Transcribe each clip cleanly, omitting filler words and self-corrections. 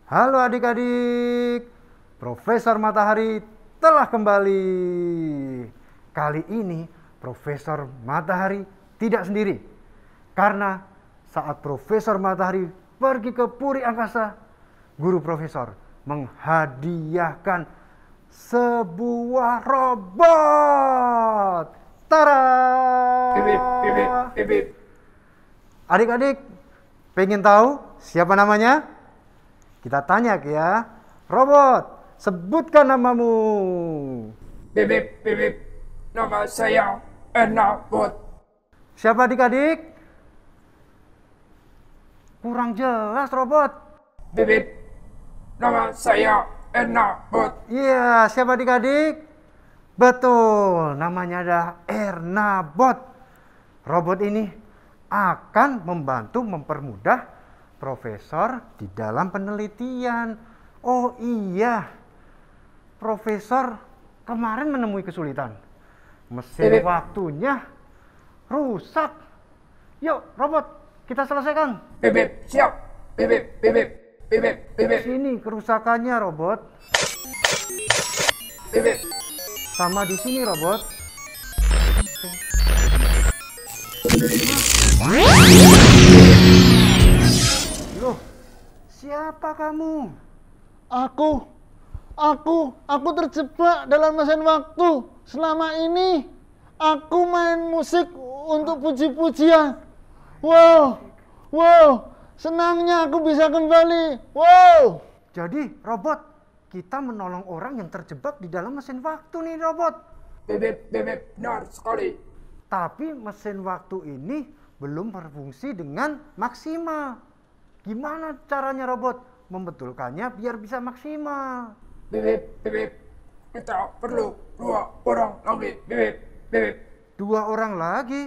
Halo adik-adik, Profesor Matahari telah kembali. Kali ini Profesor Matahari tidak sendiri. Karena saat Profesor Matahari pergi ke puri angkasa, guru Profesor menghadiahkan sebuah robot. Tara! Bip, bip, bip, bip. Adik-adik, pengen tahu siapa namanya? Kita tanya ya, robot, sebutkan namamu. Bip, bip, bip, bip. Nama saya Ernabot. Siapa adik-adik? Kurang jelas robot. Bip, bip. Nama saya Ernabot. Iya, siapa adik-adik? Betul, namanya adalah Ernabot. Robot ini akan membantu mempermudah Profesor di dalam penelitian. Oh iya, Profesor kemarin menemui kesulitan. Mesin waktunya rusak. Yuk, robot, kita selesaikan. Bip, bip, siap. Bip, bip, bip, bip, bip, bip, bip, bip. Sini kerusakannya, robot. Bip, bip. Sama di sini, robot. Loh, siapa kamu? Aku terjebak dalam mesin waktu. Selama ini aku main musik untuk puji-pujian. Wow, senangnya aku bisa kembali. Wow. Jadi, robot, kita menolong orang yang terjebak di dalam mesin waktu nih, robot. Bip, bip, bip, bip. Benar sekali. Tapi mesin waktu ini belum berfungsi dengan maksimal. Gimana caranya, robot, membetulkannya biar bisa maksimal? Bip, bip, bip, bip. Kita perlu 2 orang lagi. Bip, bip, bip, bip. 2 orang lagi?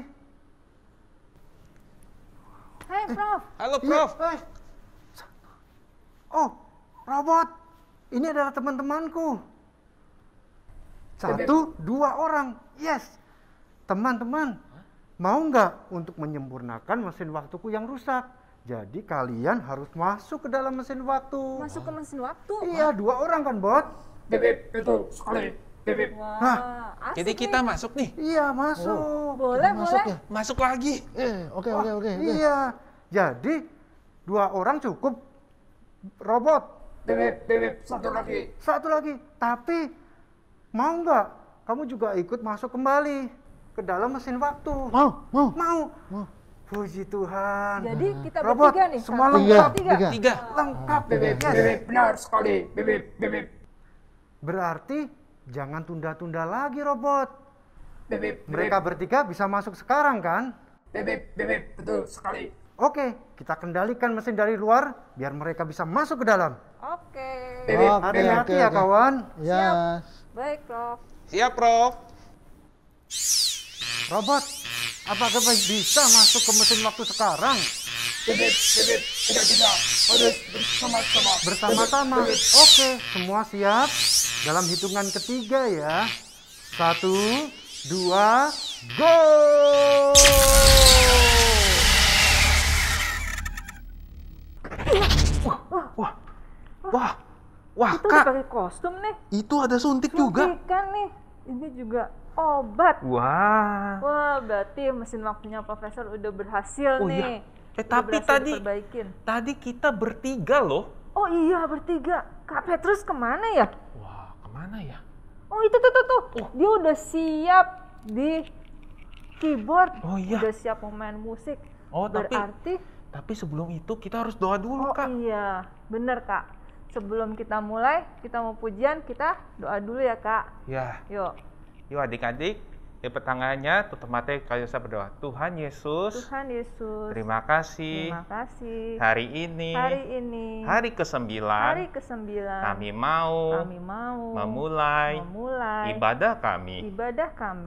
Hai Prof. Halo Prof. Iya, oh, robot, ini adalah teman-temanku. 1, 2 orang, yes. Teman-teman, mau nggak untuk menyempurnakan mesin waktuku yang rusak? Jadi kalian harus masuk ke dalam mesin waktu. Masuk ke mesin waktu. Iya, 2 orang kan, Bot? Bip, bip, betul sekali. Bip, bip. Wah, asik Jadi kita nih. masuk nih. Iya, masuk. Boleh, Masuk boleh. ya? Masuk lagi. Oke. Iya, jadi 2 orang cukup, robot. Bip, bip, bip, bip. Satu lagi. 1 lagi, tapi mau nggak kamu juga ikut masuk kembali ke dalam mesin waktu? Mau. Mau. Puji Tuhan. Jadi kita robot, bertiga nih. semua 1, lengkap. 2, 3. 3. Lengkap, Bip, bip, yes. bip, bip. Benar sekali. Bip, bip, bip, bip. Berarti jangan tunda-tunda lagi, robot. Bip, bip, bip, Mereka bip. bertiga bisa masuk sekarang kan? Bip, bip, bip, bip. Betul sekali. Oke, kita kendalikan mesin dari luar biar mereka bisa masuk ke dalam. Oke. Bip, bip, Hati-hati oke. ya, kawan. Ya. Baik, Prof. Siap Prof. Robot, apakah bisa masuk ke mesin waktu sekarang? Bip, bip, bip, bip. Kita harus bersama-sama. Bersama-sama. Bip, bip, bip. Oke, semua siap? Dalam hitungan ketiga ya. 1, 2, go! Wah Itu udah Kak, pakai kostum nih. itu ada suntik juga. Suntikan nih. Ini juga obat. Wah. Wah, berarti mesin waktunya Profesor udah berhasil Oh nih. iya. Udah Tapi berhasil tadi diperbaikin. kita bertiga loh. Oh iya, bertiga. Kak Petrus kemana ya? Wah, kemana ya? Oh itu tuh. Dia udah siap di keyboard. Oh, iya. Udah siap mau main musik. Oh, Berarti tapi sebelum itu kita harus doa dulu, oh Kak. iya, bener Kak. Sebelum kita mulai, kita mau pujian, kita doa dulu ya Kak. Ya, Yuk. yuk adik-adik, lipat tangannya, tutup mata, kayu saya berdoa. Tuhan Yesus, Tuhan Yesus, terima kasih. terima kasih. Hari ini, hari ke-9, hari ke-9, kami mau kami mau memulai ibadah kami.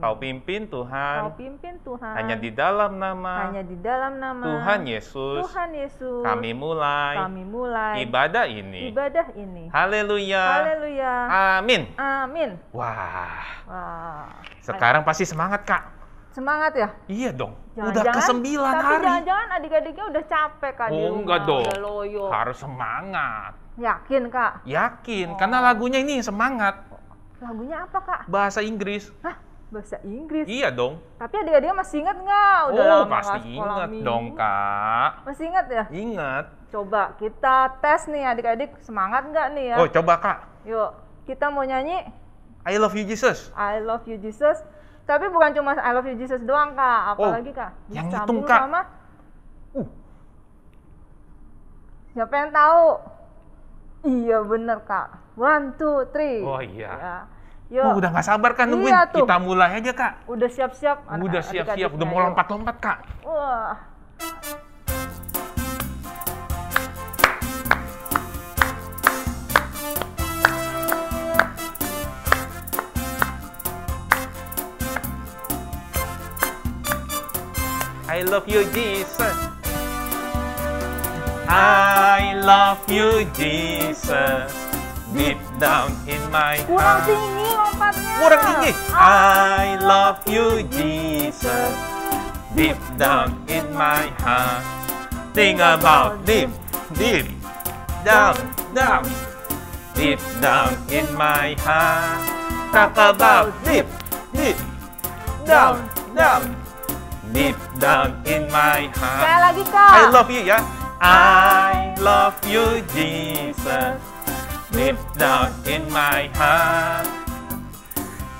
Kau pimpin Kau Tuhan, pimpin Tuhan. hanya di dalam nama Hanya di dalam nama Tuhan Yesus, Tuhan Yesus. kami mulai ibadah ini. ibadah ini. Haleluya. Haleluya. Amin. Amin. Wah, Wah. sekarang pasti semangat, Kak. Semangat ya? Iya dong. Udah Jangan-jangan- ke-9 Tapi hari. jangan-jangan adik-adiknya udah capek Kak di Oh, rumah, enggak dong. udah loyo. Harus semangat. Yakin, Kak? Yakin, karena lagunya ini semangat. Lagunya apa, Kak? Bahasa Inggris. Hah? Bahasa Inggris? Iya dong. Tapi adik-adik masih ingat nggak? Udah Oh, lama pasti nggak sekolah ingat minggu. dong, Kak. Masih ingat ya? Ingat. Coba kita tes nih adik-adik, semangat nggak nih ya? Oh, coba, Kak. Yuk, kita mau nyanyi I love you, Jesus. I Love You Jesus. Tapi bukan cuma I Love You Jesus doang, Kak. Apalagi, Kak? yang Disambung hitung, Kak. sama... Siapa yang tahu? Iya bener, Kak. 1, 2, 3. Oh, iya. Ya. Yuk. Oh, udah nggak sabar kan nungguin. Iya, tuh. Kita mulai aja, Kak. Udah siap-siap. Udah siap-siap, adik-adiknya, udah mau yuk. lompat-lompat, Kak. Wah. I love you, Jesus. I love you, Jesus. Deep down in my Kurang heart. tinggi lompatnya. Kurang tinggi. I love you, Jesus. Deep down in my heart. Think about deep, deep, down, down. Deep down in my heart. Talk about deep, deep, down, down. Deep down in my heart. Sekali lagi, Kak. I love you ya. I love you, Jesus. Deep down in my heart.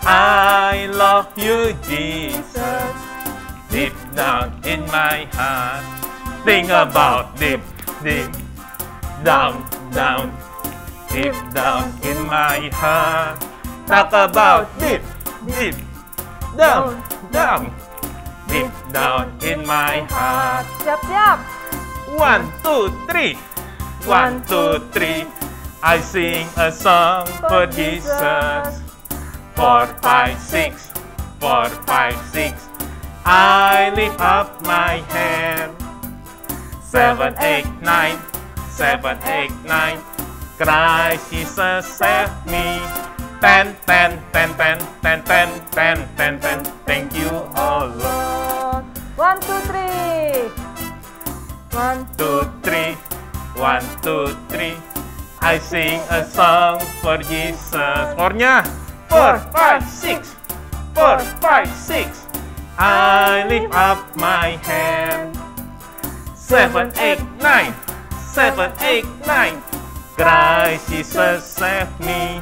I love you, Jesus. Deep down in my heart. Think about deep, deep, down, down. Deep down in my heart. Talk about deep, deep, down, down. Deep down in my heart. Siap-siap. 1, 2, 3. 1, 2, 3. I sing a song for Jesus. 4, 5, 6. 4, 5, 6. I lift up my hand. 7, 8, 9. 7, 8, 9. Christ Jesus save me. 10, 10, 10, 10, 10, 10, 10, 10, 10. Thank you, oh Lord. 1, 2, 3. 1, 2, 3. 1, 2, 3. I sing a song for Jesus. Skornya 4, 5, 6. 4, 5, 6. I lift up my hand. 7, 8, 9. 7, 8, 9. Christ Jesus save me.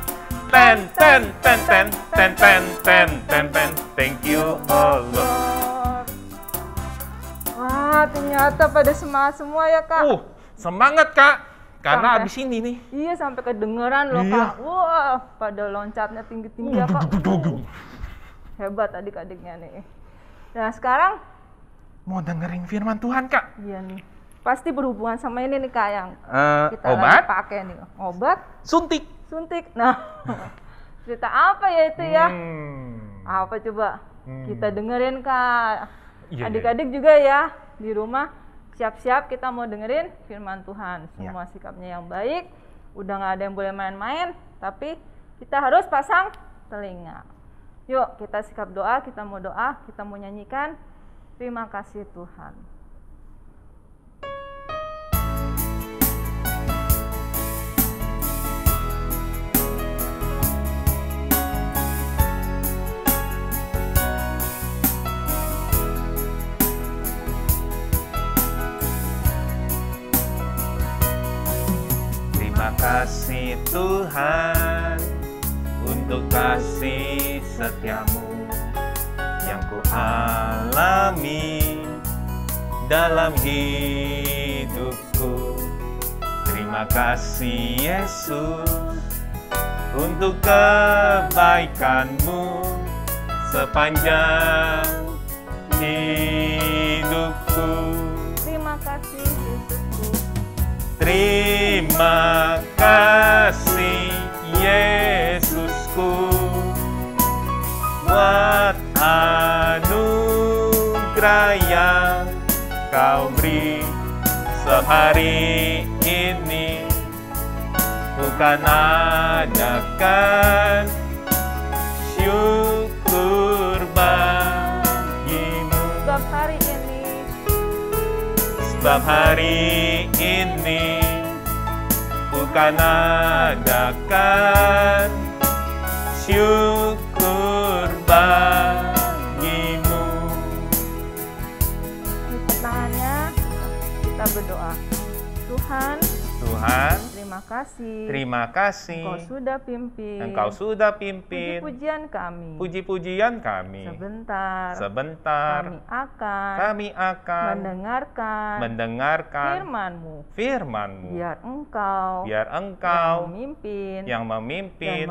10, 10, 10, 10, 10, 10, 10, 10, 10. Thank you, oh Lord. Wah, ternyata pada semangat semua ya, Kak. Semangat, Kak. Karena Sampai- abis ini nih. Iya, sampai kedengeran loh, Iya. Kak. Wah, pada loncatnya tinggi-tinggi ya, Kak. Hebat adik-adiknya nih. Nah, sekarang, Mau dengerin firman Tuhan, Kak? iya nih. Pasti berhubungan sama ini nih, Kak, yang kita lagi Obat? pakai nih. Obat, Suntik. suntik. Nah, cerita apa ya itu ya? Hmm. Apa coba? Kita dengerin, Kak. Iya, Adik-adik juga ya di rumah siap-siap kita mau dengerin firman Tuhan. Iya. Semua sikapnya yang baik. Udah nggak ada yang boleh main-main, tapi kita harus pasang telinga. Yuk kita sikap doa, kita mau doa, kita mau nyanyikan. Terima kasih Tuhan. Terima kasih Tuhan untuk kasih setiamu yang ku alami dalam hidupku. Terima kasih Yesus untuk kebaikanmu sepanjang hidupku. Terima kasih Yesusku. Terima kasih Yesusku buat anugerah yang kau beri sehari ini. Bukan adakan syukur bagimu. Sebab hari ini Sebab hari ini ku ku kan adakan syukur bagimu. Di pertengahannya kita berdoa. Tuhan, terima kasih. Engkau sudah pimpin. Puji-pujian kami. Sebentar. Kami akan mendengarkan firman-Mu. Biar Engkau yang memimpin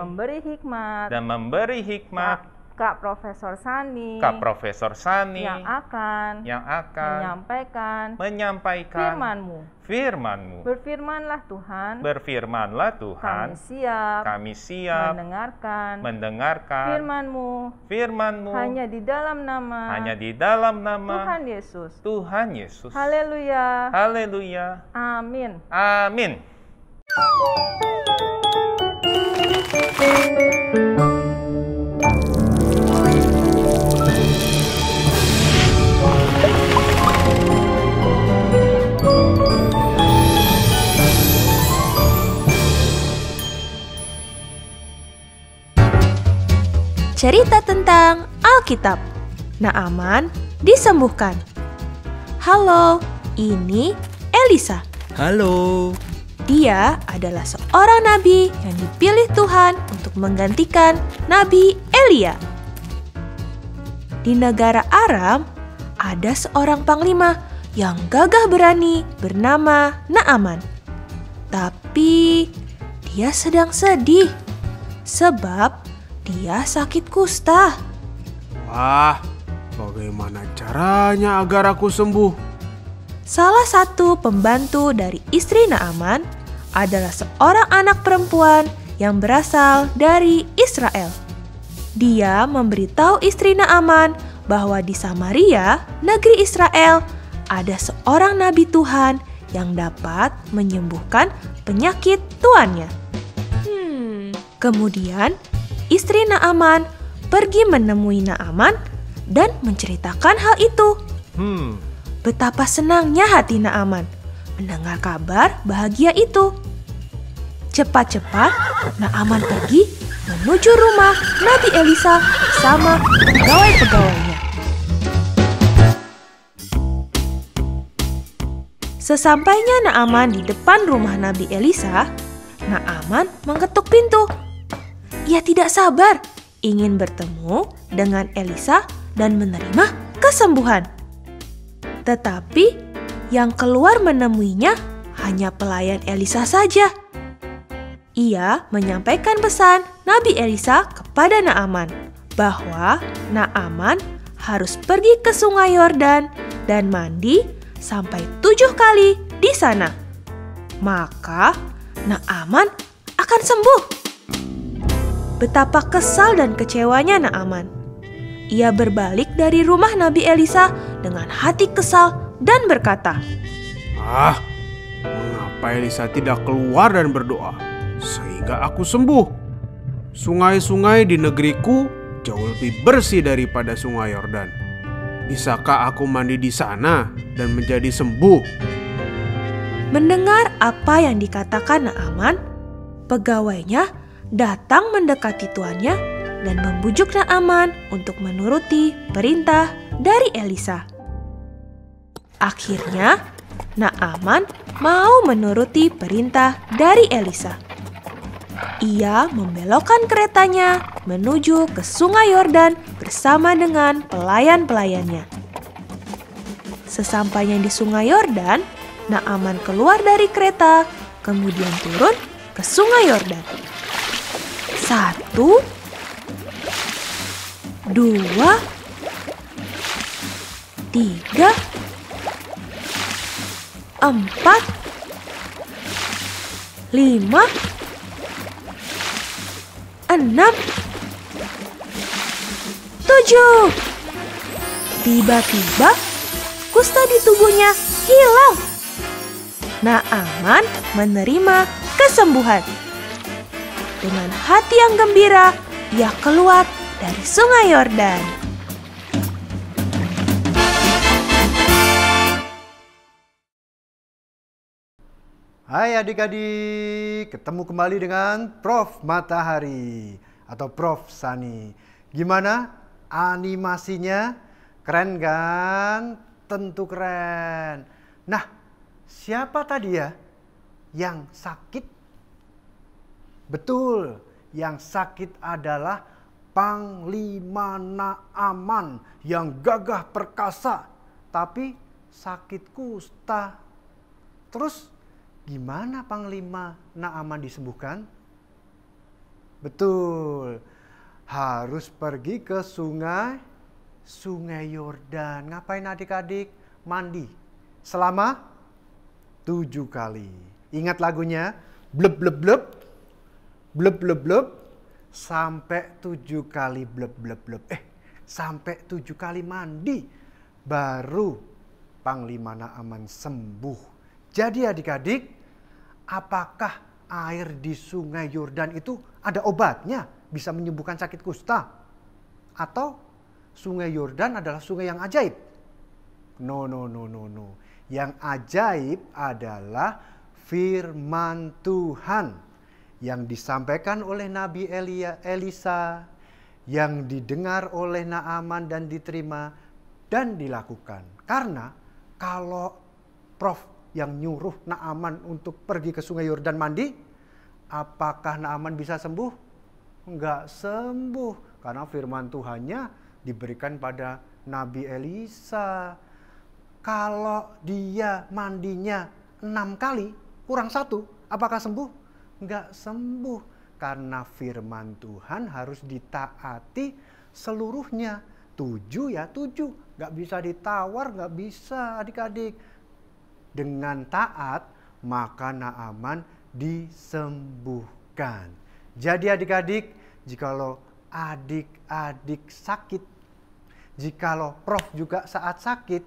dan memberi hikmat Kak Profesor Sani yang akan menyampaikan firman-Mu. Berfirmanlah Tuhan. Kami siap mendengarkan firman-Mu hanya di dalam nama Tuhan Yesus. Haleluya. Amin. Cerita tentang Alkitab. Naaman disembuhkan. Halo, ini Elisa. Halo. Dia adalah seorang nabi yang dipilih Tuhan untuk menggantikan Nabi Elia. Di negara Aram, ada seorang panglima yang gagah berani bernama Naaman. Tapi dia sedang sedih sebab dia sakit kusta. Wah, bagaimana caranya agar aku sembuh? Salah satu pembantu dari istri Naaman adalah seorang anak perempuan yang berasal dari Israel. Dia memberitahu istri Naaman bahwa di Samaria, negeri Israel, ada seorang nabi Tuhan yang dapat menyembuhkan penyakit tuannya. Kemudian, istri Naaman pergi menemui Naaman dan menceritakan hal itu. Betapa senangnya hati Naaman mendengar kabar bahagia itu. Cepat-cepat Naaman pergi menuju rumah Nabi Elisa bersama pegawai-pegawainya. Sesampainya Naaman di depan rumah Nabi Elisa, Naaman mengetuk pintu. Ia tidak sabar ingin bertemu dengan Elisa dan menerima kesembuhan. Tetapi yang keluar menemuinya hanya pelayan Elisa saja. Ia menyampaikan pesan Nabi Elisa kepada Naaman bahwa Naaman harus pergi ke Sungai Yordan dan mandi sampai 7 kali di sana. Maka Naaman akan sembuh. Betapa kesal dan kecewanya Naaman. Ia berbalik dari rumah Nabi Elisa dengan hati kesal dan berkata, Mengapa Elisa tidak keluar dan berdoa sehingga aku sembuh? Sungai-sungai di negeriku jauh lebih bersih daripada Sungai Yordan. Bisakah aku mandi di sana dan menjadi sembuh? Mendengar apa yang dikatakan Naaman, pegawainya datang mendekati tuannya dan membujuk Naaman untuk menuruti perintah dari Elisa. Akhirnya, Naaman mau menuruti perintah dari Elisa. Ia membelokkan keretanya menuju ke Sungai Yordan bersama dengan pelayan-pelayannya. Sesampainya di Sungai Yordan, Naaman keluar dari kereta, kemudian turun ke Sungai Yordan. 1, 2, 3, 4, 5, 6, 7. Tiba-tiba kusta di tubuhnya hilang. Naaman menerima kesembuhan. Dengan hati yang gembira, ia keluar dari Sungai Yordan. Hai adik-adik, ketemu kembali dengan Prof Matahari atau Prof Sani. Gimana animasinya? Keren kan? Tentu keren. Nah, siapa tadi ya yang sakit? Betul, yang sakit adalah Panglima Naaman yang gagah perkasa, tapi sakit kusta. Terus gimana Panglima Naaman disembuhkan? Betul, harus pergi ke Sungai Yordan. Ngapain adik-adik? Mandi selama 7 kali. Ingat lagunya? Blub blub blub, blub blub blub, sampai 7 kali blub blub blub. Sampai 7 kali mandi, baru Panglima Naaman sembuh. Jadi adik-adik, apakah air di Sungai Yordan itu ada obatnya, bisa menyembuhkan sakit kusta? Atau Sungai Yordan adalah sungai yang ajaib? No. Yang ajaib adalah firman Tuhan yang disampaikan oleh Nabi Elisa, yang didengar oleh Naaman dan diterima dan dilakukan. Karena kalau Prof yang nyuruh Naaman untuk pergi ke Sungai Yordan mandi, apakah Naaman bisa sembuh? Enggak sembuh, karena firman Tuhannya diberikan pada Nabi Elisa. Kalau dia mandinya 6 kali kurang 1, apakah sembuh? Enggak sembuh, karena firman Tuhan harus ditaati seluruhnya. 7 ya 7, enggak bisa ditawar, enggak bisa adik-adik. Dengan taat, maka Naaman disembuhkan. Jadi adik-adik, jikalau adik-adik sakit, jikalau Prof juga saat sakit,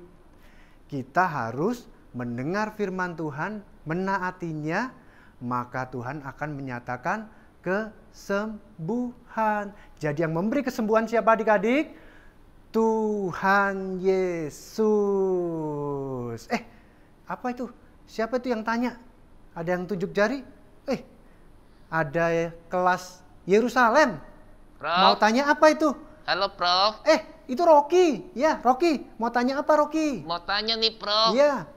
kita harus mendengar firman Tuhan, menaatinya, maka Tuhan akan menyatakan kesembuhan. Jadi yang memberi kesembuhan siapa adik-adik? Tuhan Yesus. Apa itu? Siapa itu yang tanya? Ada yang tunjuk jari? Ada kelas Yerusalem. Prof. Mau tanya apa itu? Halo Prof. Itu Rocky. Ya, Rocky. Mau tanya apa Rocky? Mau tanya nih Prof. Iya.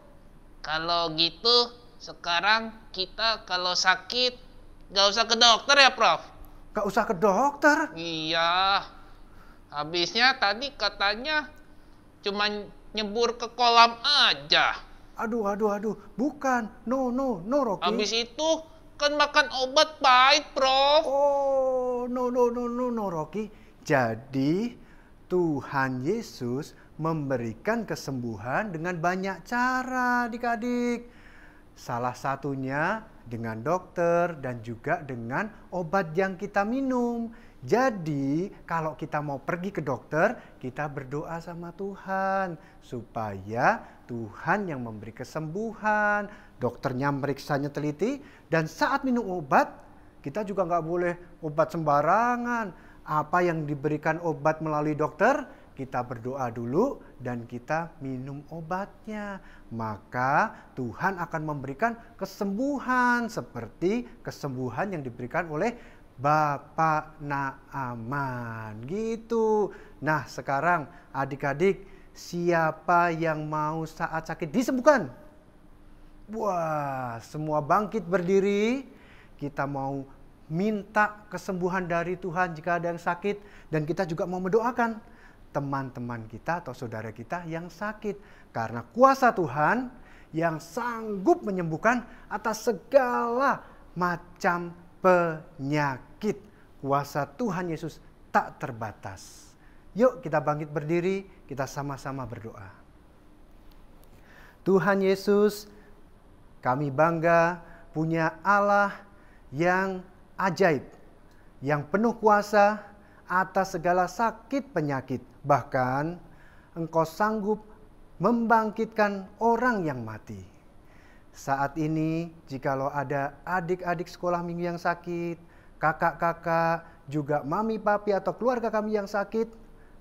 Kalau gitu sekarang kita kalau sakit gak usah ke dokter ya Prof? Gak usah ke dokter. Iya. Habisnya tadi katanya cuma nyebur ke kolam aja. Aduh. Bukan. No Rocky. Habis itu kan makan obat pahit Prof. Oh, no Rocky. Jadi Tuhan Yesus memberikan kesembuhan dengan banyak cara adik-adik. Salah satunya dengan dokter dan juga dengan obat yang kita minum. Jadi kalau kita mau pergi ke dokter, kita berdoa sama Tuhan supaya Tuhan yang memberi kesembuhan. Dokternya meriksanya teliti, dan saat minum obat, kita juga nggak boleh obat sembarangan. Apa yang diberikan obat melalui dokter, kita berdoa dulu dan kita minum obatnya. Maka Tuhan akan memberikan kesembuhan seperti kesembuhan yang diberikan oleh Bapak Naaman gitu. Nah sekarang adik-adik, siapa yang mau saat sakit disembuhkan? Wah, semua bangkit berdiri. Kita mau minta kesembuhan dari Tuhan jika ada yang sakit. Dan kita juga mau mendoakan teman-teman kita atau saudara kita yang sakit. Karena kuasa Tuhan yang sanggup menyembuhkan atas segala macam penyakit. Kuasa Tuhan Yesus tak terbatas. Yuk kita bangkit berdiri, kita sama-sama berdoa. Tuhan Yesus, kami bangga punya Allah yang ajaib, yang penuh kuasa atas segala sakit penyakit. Bahkan Engkau sanggup membangkitkan orang yang mati. Saat ini, jikalau ada adik-adik sekolah minggu yang sakit, kakak-kakak, juga mami, papi, atau keluarga kami yang sakit,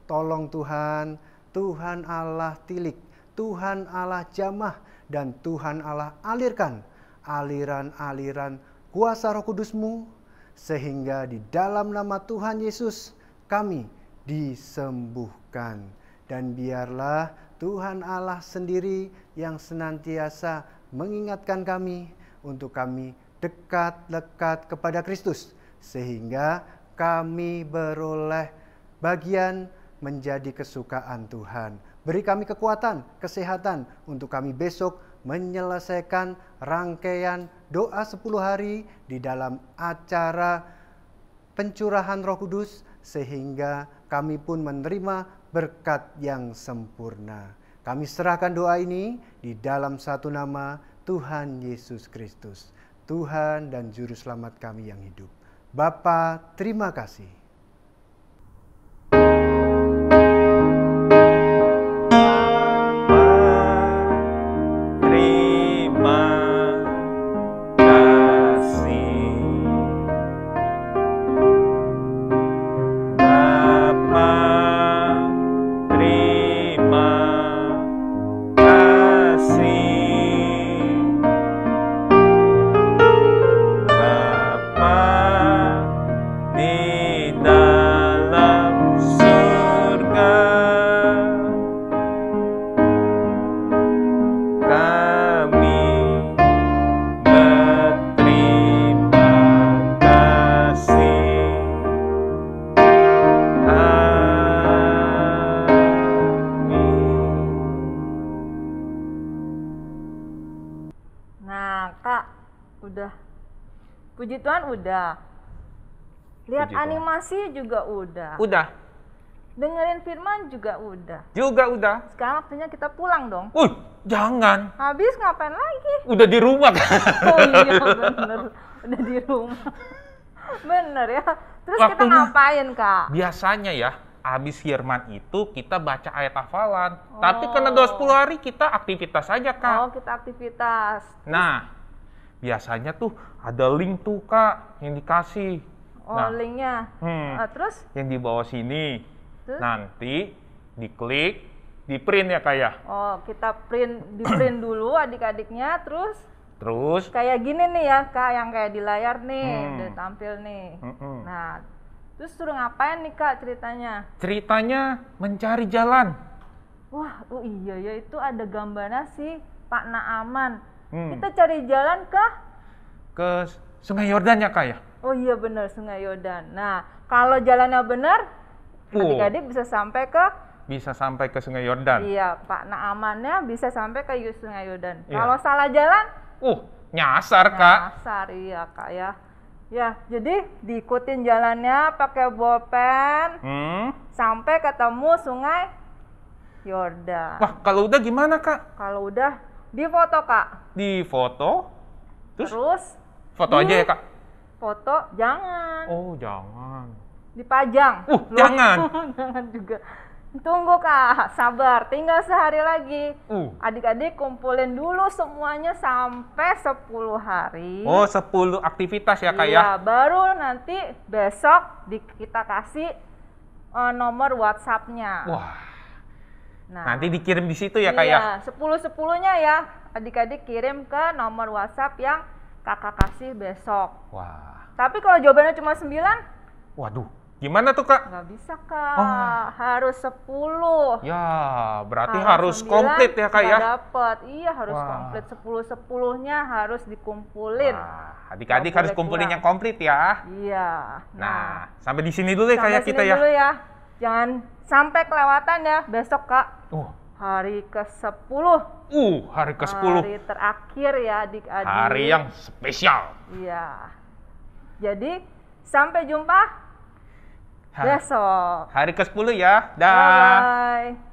tolong Tuhan, Tuhan Allah tilik, Tuhan Allah jamah, dan Tuhan Allah alirkan aliran-aliran kuasa Roh Kudus-Mu, sehingga di dalam nama Tuhan Yesus kami disembuhkan. Dan biarlah Tuhan Allah sendiri yang senantiasa mengingatkan kami untuk kami dekat-dekat kepada Kristus, sehingga kami beroleh bagian menjadi kesukaan Tuhan. Beri kami kekuatan, kesehatan untuk kami besok menyelesaikan rangkaian doa 10 hari di dalam acara pencurahan Roh Kudus, sehingga kami pun menerima berkat yang sempurna. Kami serahkan doa ini di dalam satu nama Tuhan Yesus Kristus, Tuhan dan Juru Selamat kami yang hidup. Bapa, terima kasih. Puji Tuhan udah. Lihat Puji Tuhan. animasi juga udah. Udah. Dengerin firman juga udah. Juga udah. Sekarang waktunya kita pulang dong. Jangan. Habis ngapain lagi? Udah di rumah kan? Oh iya bener. Udah di rumah. Bener ya. Terus kita Waktunya. ngapain, Kak? Biasanya ya, habis firman itu kita baca ayat hafalan. Tapi karena doa 10 hari kita aktivitas saja, Kak. Oh, kita aktivitas. Nah, biasanya tuh ada link tuh, Kak, yang dikasih. Oh, Nah, linknya. Terus? yang di bawah sini. Terus? Nanti diklik, di print ya, Kak ya. Oh, kita di print dulu adik-adiknya, terus Terus kayak gini nih ya, Kak, yang kayak di layar nih, udah tampil nih. Nah, terus suruh ngapain nih, Kak, ceritanya? ceritanya mencari jalan. Wah, oh iya ya, itu ada gambarnya si Pak Naaman. Hmm. Kita cari jalan Ke Sungai Yordan ya, Kak ya? Oh iya benar, Sungai Yordan. Nah, kalau jalannya benar, adik-adik bisa sampai ke Bisa sampai ke Sungai Yordan. Iya, Pak Naamannya bisa sampai ke Sungai Yordan. Iya. Kalau salah jalan, Nyasar, Kak. nyasar, iya, Kak ya. Ya, jadi diikutin jalannya pakai bolpen sampai ketemu Sungai Yordan. Wah, kalau udah gimana, Kak? Kalau udah difoto, Kak. Di foto? Terus Foto aja ya, Kak? foto jangan. Oh, jangan. Dipajang. Jangan. Jangan juga. Tunggu, Kak, sabar. Tinggal sehari lagi. Adik-adik kumpulin dulu semuanya sampai 10 hari. Oh, 10 aktivitas ya, Kak Iya, ya? baru nanti besok kita kasih nomor WhatsApp-nya. Wah, Nah, nanti dikirim di situ ya, Kak ya? iya, 10-10-nya ya. Adik-adik kirim ke nomor WhatsApp yang Kakak kasih besok. Wah, Tapi kalau jawabannya cuma 9, waduh. Gimana tuh, Kak? nggak bisa, Kak. Harus 10. Ya, berarti Kalau harus 9 komplit ya, Kak ya? nggak dapet. Iya, harus Wah. komplit. 10-10-nya harus dikumpulin. Wah, adik-adik Nggak harus boleh kumpulin kurang. yang komplit ya. Iya. Nah, sampai di sini dulu ya, sampai kayak kita sini ya. dulu ya. Jangan sampai kelewatan ya besok, Kak. Hari ke-10. Hari ke-10. Hari terakhir ya, adik-adik. Hari yang spesial. Iya. Jadi, sampai jumpa besok. Hari ke-10 ya. Dah. Bye-bye.